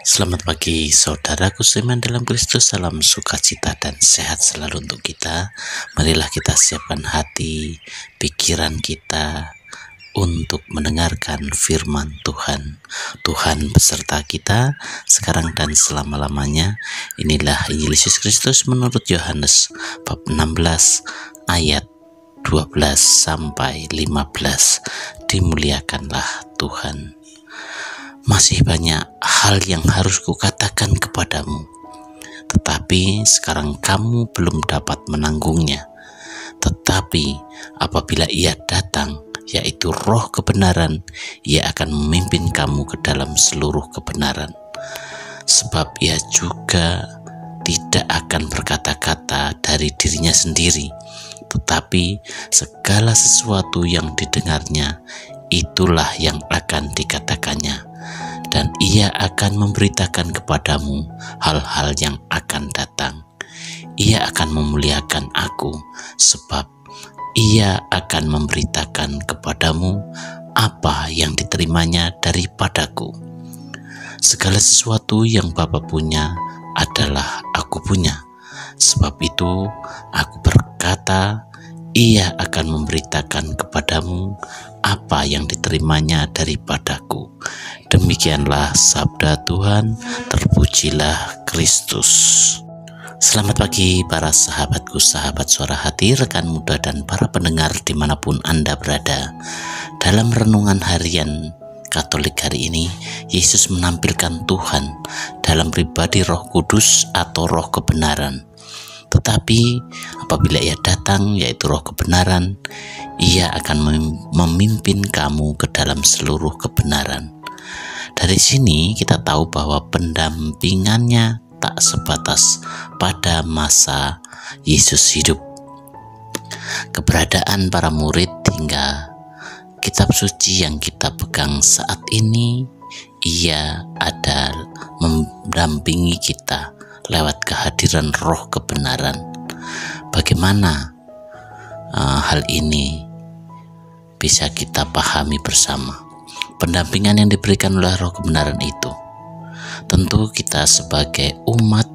Selamat pagi saudaraku seiman dalam Kristus, salam sukacita dan sehat selalu untuk kita. Marilah kita siapkan hati, pikiran kita untuk mendengarkan firman Tuhan. Tuhan beserta kita sekarang dan selama-lamanya. Inilah Injil Yesus Kristus menurut Yohanes bab 16 ayat 12 sampai 15. Dimuliakanlah Tuhan. Masih banyak hal yang harus kukatakan kepadamu, tetapi sekarang kamu belum dapat menanggungnya. Tetapi apabila Ia datang, yaitu Roh kebenaran, Ia akan memimpin kamu ke dalam seluruh kebenaran. Sebab Ia juga tidak akan berkata-kata dari dirinya sendiri, tetapi segala sesuatu yang didengarnya, itulah yang akan dikatakannya. Dan Ia akan memberitakan kepadamu hal-hal yang akan datang. Ia akan memuliakan Aku, sebab Ia akan memberitakan kepadamu apa yang diterimanya daripadaku. Segala sesuatu yang Bapa punya adalah Aku punya. Sebab itu Aku berkata, Ia akan memberitakan kepadamu apa yang diterimanya daripadaku. Demikianlah sabda Tuhan, terpujilah Kristus. Selamat pagi para sahabatku, sahabat suara hati, rekan muda dan para pendengar dimanapun Anda berada. Dalam renungan harian Katolik hari ini, Yesus menampilkan Tuhan dalam pribadi Roh Kudus atau Roh kebenaran. Tetapi apabila Ia datang, yaitu Roh kebenaran, Ia akan memimpin kamu ke dalam seluruh kebenaran. Dari sini kita tahu bahwa pendampingannya tak sebatas pada masa Yesus hidup. Keberadaan para murid hingga kitab suci yang kita pegang saat ini, Ia ada mendampingi kita lewat kehadiran Roh kebenaran. Bagaimana hal ini bisa kita pahami bersama? Pendampingan yang diberikan oleh Roh kebenaran itu, tentu kita sebagai umat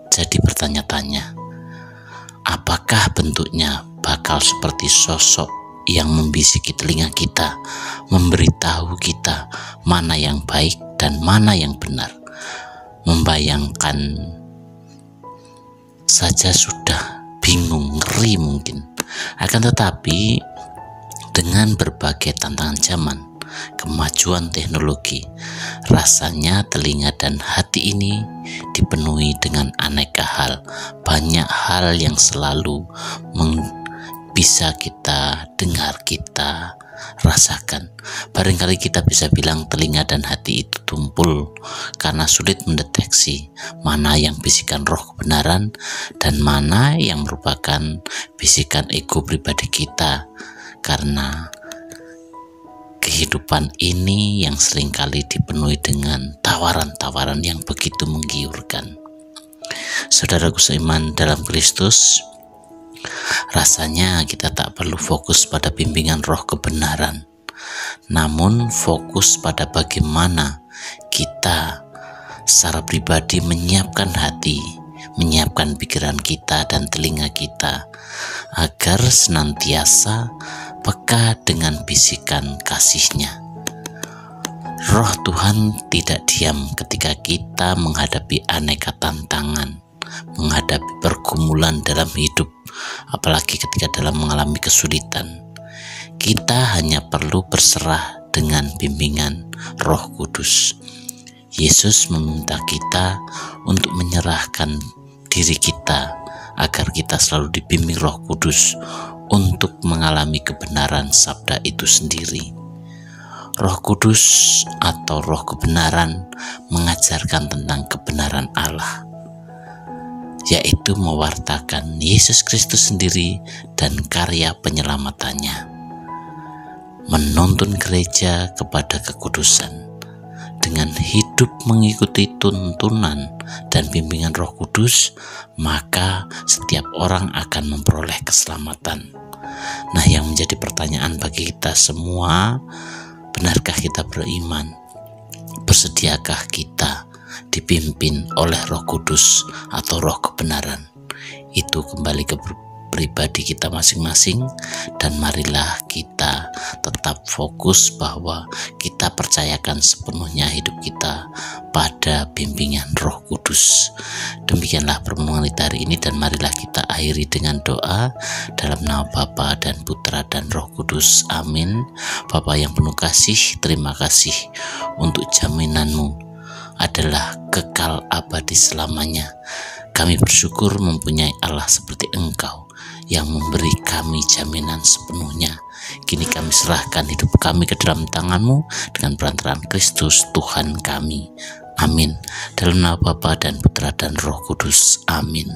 jadi bertanya-tanya, apakah bentuknya bakal seperti sosok yang membisiki telinga kita, memberitahu kita mana yang baik dan mana yang benar. Membayangkan saja sudah bingung, ngeri mungkin. Akan tetapi dengan berbagai tantangan zaman, kemajuan teknologi, rasanya telinga dan hati ini dipenuhi dengan aneka hal. Banyak hal yang selalu bisa kita dengar, kita rasakan. Barangkali kita bisa bilang telinga dan hati itu tumpul karena sulit mendeteksi mana yang bisikan Roh kebenaran dan mana yang merupakan bisikan ego pribadi kita, karena kehidupan ini yang seringkali dipenuhi dengan tawaran-tawaran yang begitu menggiurkan. Saudaraku seiman dalam Kristus, rasanya kita tak perlu fokus pada bimbingan Roh kebenaran, namun fokus pada bagaimana kita secara pribadi menyiapkan hati, menyiapkan pikiran kita dan telinga kita agar senantiasa peka dengan bisikan kasih-Nya. Roh Tuhan tidak diam ketika kita menghadapi aneka tantangan, menghadapi pergumulan dalam hidup, apalagi ketika dalam mengalami kesulitan. Kita hanya perlu berserah dengan bimbingan Roh Kudus. Yesus meminta kita untuk menyerahkan diri kita agar kita selalu dibimbing Roh Kudus untuk mengalami kebenaran sabda itu sendiri. Roh Kudus atau Roh kebenaran mengajarkan tentang kebenaran Allah, yaitu mewartakan Yesus Kristus sendiri dan karya penyelamatannya, menuntun gereja kepada kekudusan. Dengan hidup mengikuti tuntunan dan bimbingan Roh Kudus, maka setiap orang akan memperoleh keselamatan. Nah, yang menjadi pertanyaan bagi kita semua, benarkah kita beriman? Bersediakah kita dipimpin oleh Roh Kudus atau Roh kebenaran. Itu kembali ke pribadi kita masing-masing, dan marilah kita tetap fokus bahwa kita percayakan sepenuhnya hidup kita pada bimbingan Roh Kudus. Demikianlah permohonan kita hari ini, dan marilah kita akhiri dengan doa dalam nama Bapa dan Putra dan Roh Kudus. Amin. Bapa yang penuh kasih, terima kasih untuk jaminan-Mu adalah kekal abadi selamanya. Kami bersyukur mempunyai Allah seperti Engkau yang memberi kami jaminan sepenuhnya. Kini kami serahkan hidup kami ke dalam tangan-Mu dengan perantaraan Kristus Tuhan kami. Amin. Dalam nama Bapa dan Putra dan Roh Kudus. Amin.